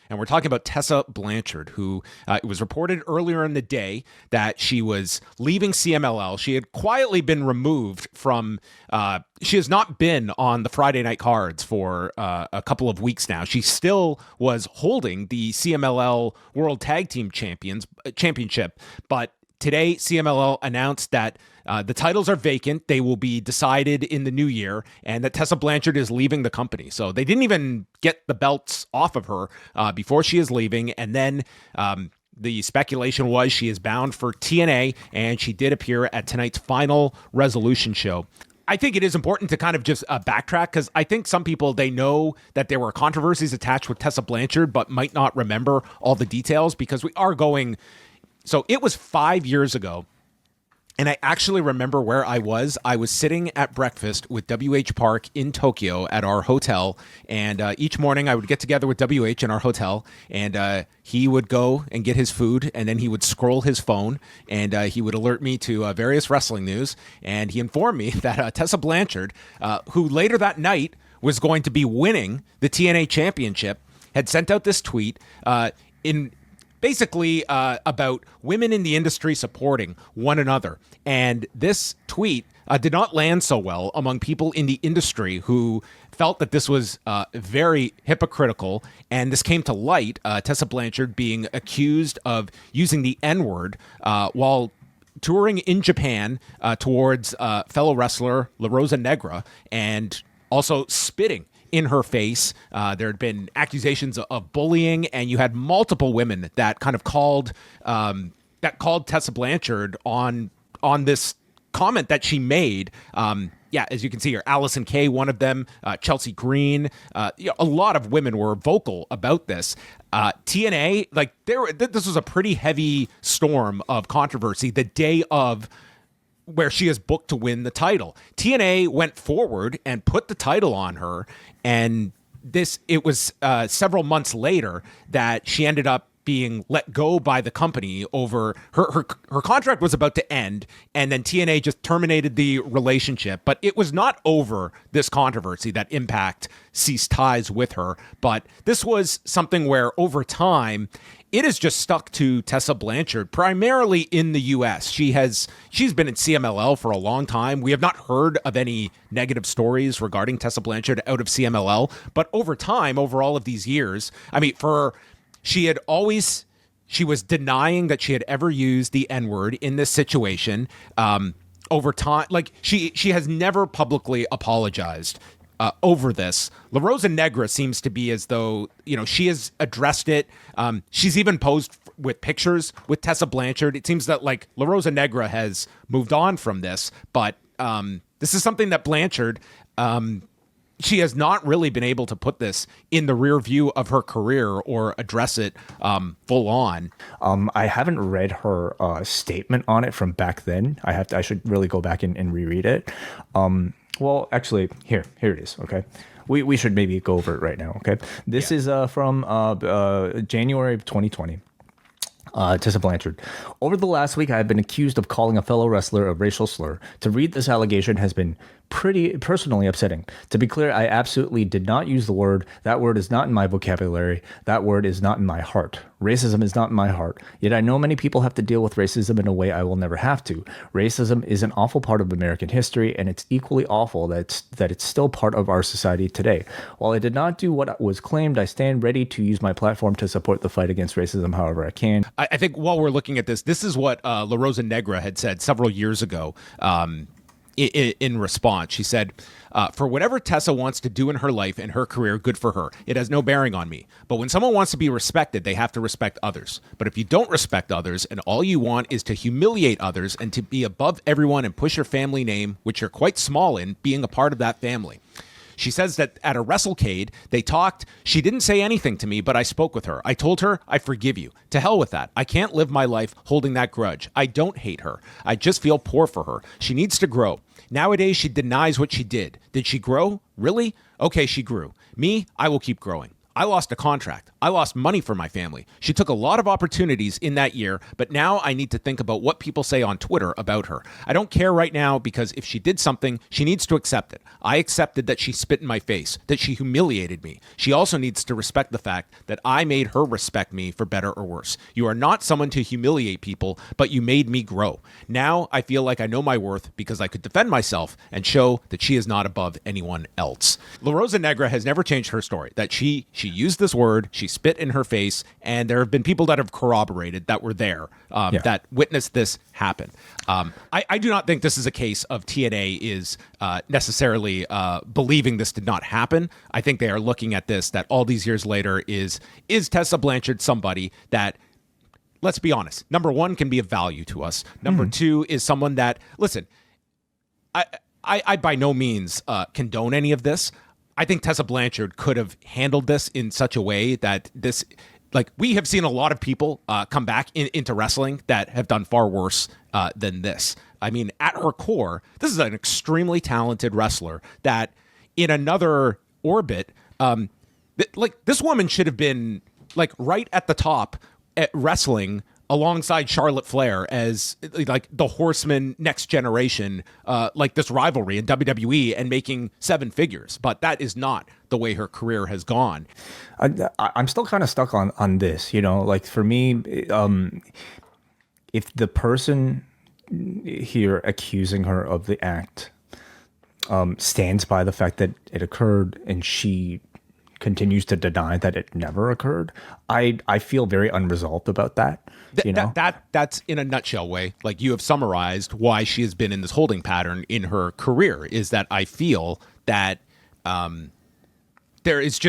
And we're talking about Tessa Blanchard, who it was reported earlier in the day that she was leaving CMLL. She had quietly been removed from, she has not been on the Friday night cards for a couple of weeks now. She still was holding the CMLL World Tag Team Championship, but today, CMLL announced that the titles are vacant. They will be decided in the new year, and that Tessa Blanchard is leaving the company. So they didn't even get the belts off of her before she is leaving. And then the speculation was she is bound for TNA, and she did appear at tonight's Final Resolution show. I think it is important to kind of just backtrack, because I think some people, they know that there were controversies attached with Tessa Blanchard, but might not remember all the details, because we are going... So it was 5 years ago, and I actually remember where I was. I was sitting at breakfast with WH Park in Tokyo at our hotel, and each morning I would get together with WH in our hotel, and he would go and get his food, and then he would scroll his phone, and he would alert me to various wrestling news, and he informed me that Tessa Blanchard, who later that night was going to be winning the TNA Championship, had sent out this tweet basically about women in the industry supporting one another. And this tweet did not land so well among people in the industry who felt that this was very hypocritical. And this came to light, Tessa Blanchard being accused of using the N-word while touring in Japan towards fellow wrestler La Rosa Negra, and also spitting in her face. There had been accusations of bullying, and you had multiple women that kind of called Tessa Blanchard on this comment that she made. As you can see here, Allison Kay, one of them, Chelsea Green, a lot of women were vocal about this. TNA, this was a pretty heavy storm of controversy the day of where she is booked to win the title. TNA went forward and put the title on her, and it was several months later that she ended up being let go by the company over her contract was about to end, and then TNA just terminated the relationship. But it was not over this controversy that Impact ceased ties with her, but this was something where over time it has just stuck to Tessa Blanchard, primarily in the U.S. She's been in CMLL for a long time. We have not heard of any negative stories regarding Tessa Blanchard out of CMLL, but over time, over all of these years, I mean, she was denying that she had ever used the N-word in this situation. Over time, she has never publicly apologized over this. La Rosa Negra seems to be as though, she has addressed it. She's even posed with pictures with Tessa Blanchard. It seems that La Rosa Negra has moved on from this, but this is something that Blanchard, she has not really been able to put this in the rear view of her career or address it full on. I haven't read her statement on it from back then. I should really go back and reread it. Well, actually, here it is. Okay, we should maybe go over it right now. Okay, this is from January of 2020. Tessa Blanchard. Over the last week, I have been accused of calling a fellow wrestler a racial slur. To read this allegation has been pretty personally upsetting. To be clear, I absolutely did not use the word. That word is not in my vocabulary. That word is not in my heart. Racism is not in my heart. Yet I know many people have to deal with racism in a way I will never have to. Racism is an awful part of American history, and it's equally awful that it's still part of our society today. While I did not do what was claimed, I stand ready to use my platform to support the fight against racism however I can. I think while we're looking at this is what La Rosa Negra had said several years ago in response. She said, for whatever Tessa wants to do in her life and her career, good for her. It has no bearing on me. But when someone wants to be respected, they have to respect others. But if you don't respect others and all you want is to humiliate others and to be above everyone and push your family name, which you're quite small in, being a part of that family. She says that at a WrestleCade, they talked. She didn't say anything to me, but I spoke with her. I told her, I forgive you. To hell with that. I can't live my life holding that grudge. I don't hate her. I just feel poor for her. She needs to grow. Nowadays, she denies what she did. Did she grow? Really? Okay, she grew. Me, I will keep growing. I lost a contract. I lost money for my family. She took a lot of opportunities in that year, but now I need to think about what people say on Twitter about her. I don't care right now because if she did something, she needs to accept it. I accepted that she spit in my face, that she humiliated me. She also needs to respect the fact that I made her respect me for better or worse. You are not someone to humiliate people, but you made me grow. Now I feel like I know my worth because I could defend myself and show that she is not above anyone else. La Rosa Negra has never changed her story, that she used this word, she spit in her face, and there have been people that have corroborated that were there, that witnessed this happen. I do not think this is a case of TNA is necessarily believing this did not happen. I think they are looking at this, that all these years later is Tessa Blanchard somebody that, let's be honest, number one, can be of value to us. Number two is someone that, listen, I by no means condone any of this. I think Tessa Blanchard could have handled this in such a way that this, like, we have seen a lot of people come back into wrestling that have done far worse than this. I mean, at her core, this is an extremely talented wrestler that in another orbit, like, this woman should have been, like, right at the top at wrestling alongside Charlotte Flair as, like, the Horseman next generation, like this rivalry in WWE and making seven figures. But that is not the way her career has gone. I'm still kind of stuck on this, you know, like for me, if the person here accusing her of the act stands by the fact that it occurred and she continues to deny that it never occurred, I feel very unresolved about that. That's in a nutshell way. Like, you have summarized why she has been in this holding pattern in her career, is that I feel that there is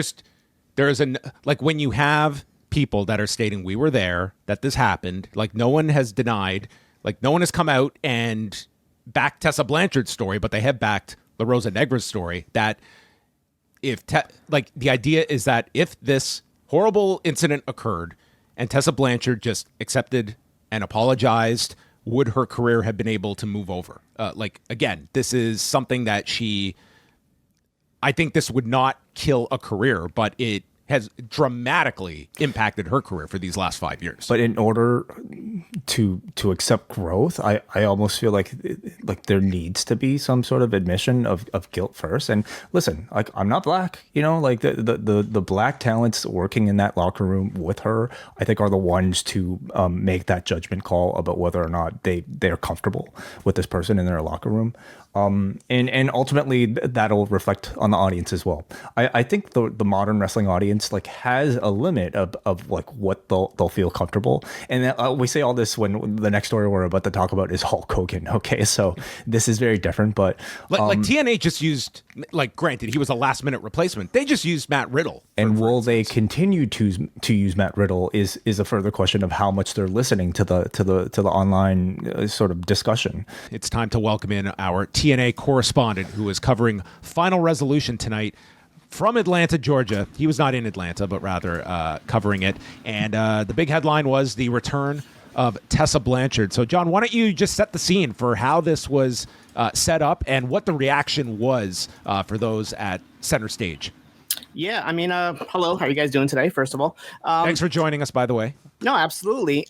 like, when you have people that are stating we were there, that this happened, like, no one has denied, like, no one has come out and backed Tessa Blanchard's story, but they have backed La Rosa Negra's story, that like, the idea is that if this horrible incident occurred and Tessa Blanchard just accepted and apologized, would her career have been able to move over? Like, again, this is something that I think this would not kill a career, but it has dramatically impacted her career for these last 5 years. But in order to accept growth, I almost feel like there needs to be some sort of admission of guilt first. And listen, like, I'm not black, you know, like the black talents working in that locker room with her, I think, are the ones to make that judgment call about whether or not they're comfortable with this person in their locker room. And ultimately that'll reflect on the audience as well. I think the modern wrestling audience, like, has a limit of like what they'll feel comfortable. And we say all this when the next story we're about to talk about is Hulk Hogan. Okay, so this is very different, but like TNA just used, like, granted, he was a last minute replacement. They just used Matt Riddle. And will they continue to use Matt Riddle is a further question of how much they're listening to the online sort of discussion. It's time to welcome in our TNA correspondent who is covering Final Resolution tonight from Atlanta, Georgia. He was not in Atlanta, but rather covering it. And the big headline was the return of Tessa Blanchard. So, John, why don't you just set the scene for how this was set up and what the reaction was for those at center stage? Yeah, I mean, hello. How are you guys doing today, first of all? Thanks for joining us, by the way. No, absolutely.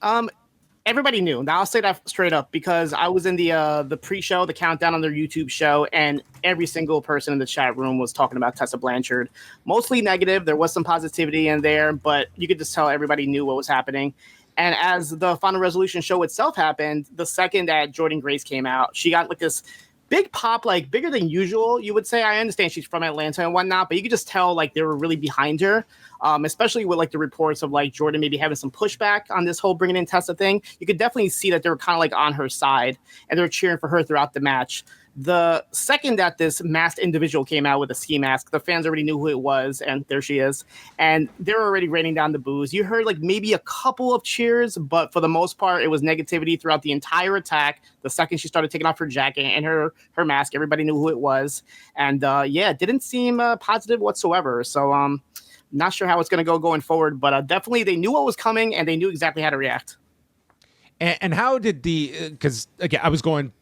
Everybody knew. Now, I'll say that straight up because I was in the pre-show, the countdown on their YouTube show, and every single person in the chat room was talking about Tessa Blanchard. Mostly negative. There was some positivity in there, but you could just tell everybody knew what was happening. And as the Final Resolution show itself happened, the second that Jordynne Grace came out, she got like this big pop, like bigger than usual, you would say. I understand she's from Atlanta and whatnot, but you could just tell like they were really behind her, especially with like the reports of like Jordynne maybe having some pushback on this whole bringing in Tessa thing. You could definitely see that they were kind of like on her side and they were cheering for her throughout the match. The second that this masked individual came out with a ski mask, the fans already knew who it was, and there she is. And they're already raining down the boos. You heard like maybe a couple of cheers, but for the most part, it was negativity throughout the entire attack. The second she started taking off her jacket and her mask, everybody knew who it was. And yeah, it didn't seem positive whatsoever. So not sure how it's going to go going forward, but definitely they knew what was coming and they knew exactly how to react. And how did because again, I was going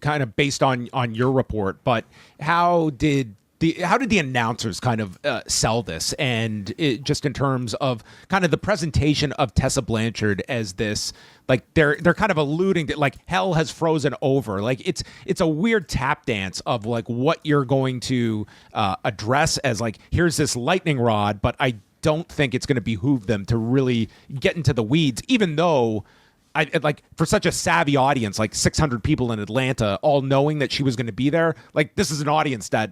kind of based on your report, but how did how did the announcers kind of sell this, and just in terms of kind of the presentation of Tessa Blanchard as this, like they're kind of alluding to like hell has frozen over, like it's a weird tap dance of like what you're going to address as like here's this lightning rod, but I don't think it's going to behoove them to really get into the weeds, even though I like for such a savvy audience, like 600 people in Atlanta, all knowing that she was going to be there. Like this is an audience that,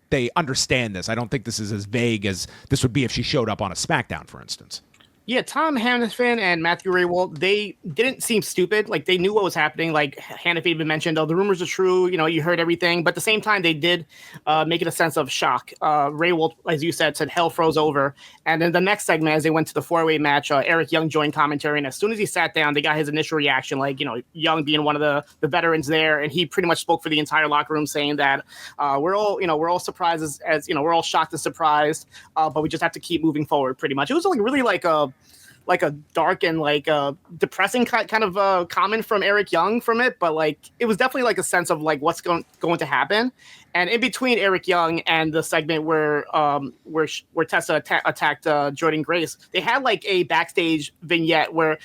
they understand this. I don't think this is as vague as this would be if she showed up on a SmackDown, for instance. Yeah, Tom Hannafin and Matthew Raywald, they didn't seem stupid. Like, they knew what was happening. Like, Hannafin even mentioned, the rumors are true. You heard everything. But at the same time, they did make it a sense of shock. Raywald, as you said hell froze over. And then the next segment, as they went to the four-way match, Eric Young joined commentary. And as soon as he sat down, they got his initial reaction, like, Young being one of the veterans there. And he pretty much spoke for the entire locker room, saying that we're all surprised as we're all shocked and surprised. But we just have to keep moving forward, pretty much. It was really like a dark and like depressing kind of comment from Eric Young from it, but like it was definitely like a sense of like what's going to happen. And in between Eric Young and the segment where Tessa attacked Jordynne Grace, they had like a backstage vignette where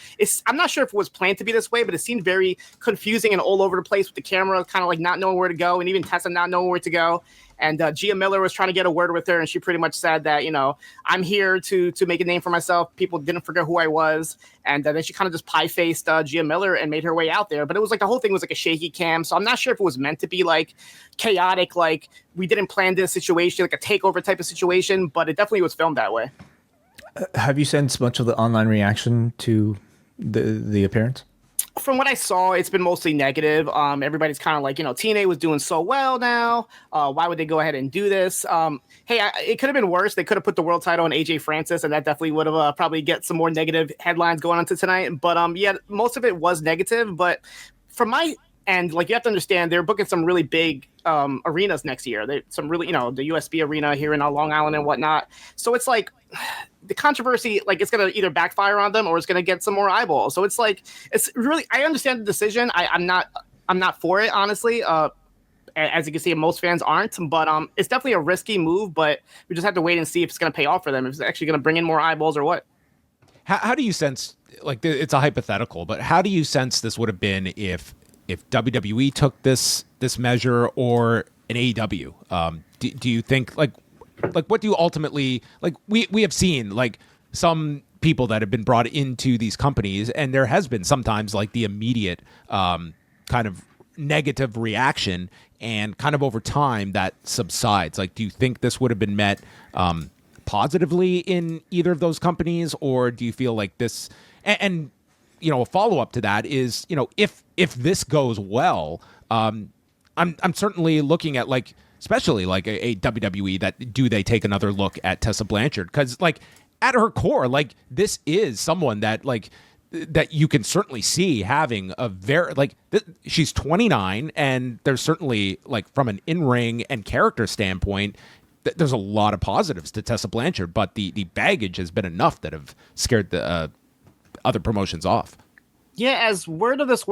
I'm not sure if it was planned to be this way, but it seemed very confusing and all over the place with the camera kind of like not knowing where to go, and even Tessa not knowing where to go. And Gia Miller was trying to get a word with her, and she pretty much said that, I'm here to make a name for myself. People didn't forget who I was. And then she kind of just pie-faced Gia Miller and made her way out there. But it was like the whole thing was like a shaky cam. So I'm not sure if it was meant to be like chaotic, like we didn't plan this situation, like a takeover type of situation. But it definitely was filmed that way. Have you sensed much of the online reaction to the appearance? From what I saw, it's been mostly negative. Everybody's kind of like, TNA was doing so well now. Why would they go ahead and do this? It could have been worse. They could have put the world title on AJ Francis, and that definitely would have probably get some more negative headlines going on to tonight. But most of it was negative. But from my end, like, you have to understand, they're booking some really big arenas next year. The USB arena here in Long Island and whatnot. So it's like the controversy, like, it's going to either backfire on them or it's going to get some more eyeballs. So it's like, it's really, I understand the decision. I'm not for it, honestly. As you can see, most fans aren't, but it's definitely a risky move, but we just have to wait and see if it's going to pay off for them, if it's actually going to bring in more eyeballs or what. How do you sense, like, it's a hypothetical, but how do you sense this would have been if WWE took this measure or an AEW? Do you think, like what do you ultimately, like, we have seen like some people that have been brought into these companies, and there has been sometimes like the immediate kind of negative reaction, and kind of over time that subsides. Like, do you think this would have been met positively in either of those companies, or do you feel like this, and a follow-up to that is, if this goes well, I'm certainly looking at, like, especially like a WWE, that do they take another look at Tessa Blanchard? Because, like, at her core, like, this is someone that, like, that you can certainly see having a very, like, she's 29, and there's certainly, like, from an in-ring and character standpoint, there's a lot of positives to Tessa Blanchard, but the baggage has been enough that have scared the other promotions off. Yeah, as word of this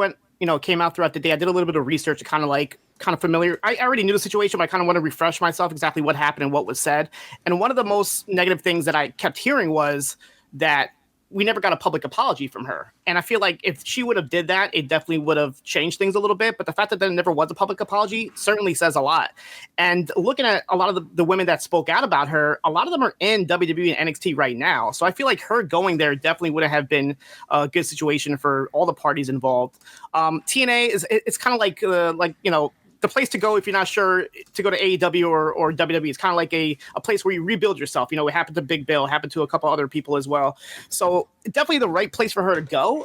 came out throughout the day, I did a little bit of research to kind of familiar. I already knew the situation, but I kind of want to refresh myself exactly what happened and what was said. And one of the most negative things that I kept hearing was that we never got a public apology from her. And I feel like if she would have did that, it definitely would have changed things a little bit. But the fact that there never was a public apology certainly says a lot. And looking at a lot of the women that spoke out about her, a lot of them are in WWE and NXT right now. So I feel like her going there definitely would have been a good situation for all the parties involved. TNA it's kind of like the place to go if you're not sure to go to AEW or WWE. It's kind of like a place where you rebuild yourself. It happened to Big Bill, happened to a couple other people as well. So definitely the right place for her to go.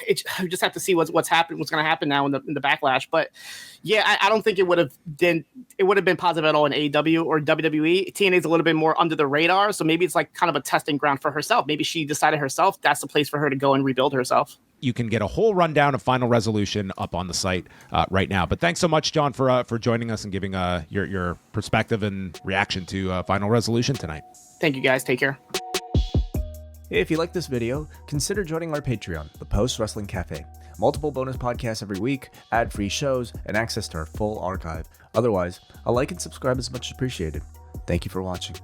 We just have to see what's going to happen now in the backlash. But yeah, I don't think it would have been positive at all in AEW or WWE. TNA is a little bit more under the radar, so maybe it's like kind of a testing ground for herself. Maybe she decided herself that's the place for her to go and rebuild herself. You can get a whole rundown of Final Resolution up on the site right now. But thanks so much, John, for joining us and giving your perspective and reaction to Final Resolution tonight. Thank you, guys. Take care. If you like this video, consider joining our Patreon, the Post Wrestling Cafe. Multiple bonus podcasts every week, ad-free shows, and access to our full archive. Otherwise, a like and subscribe is much appreciated. Thank you for watching.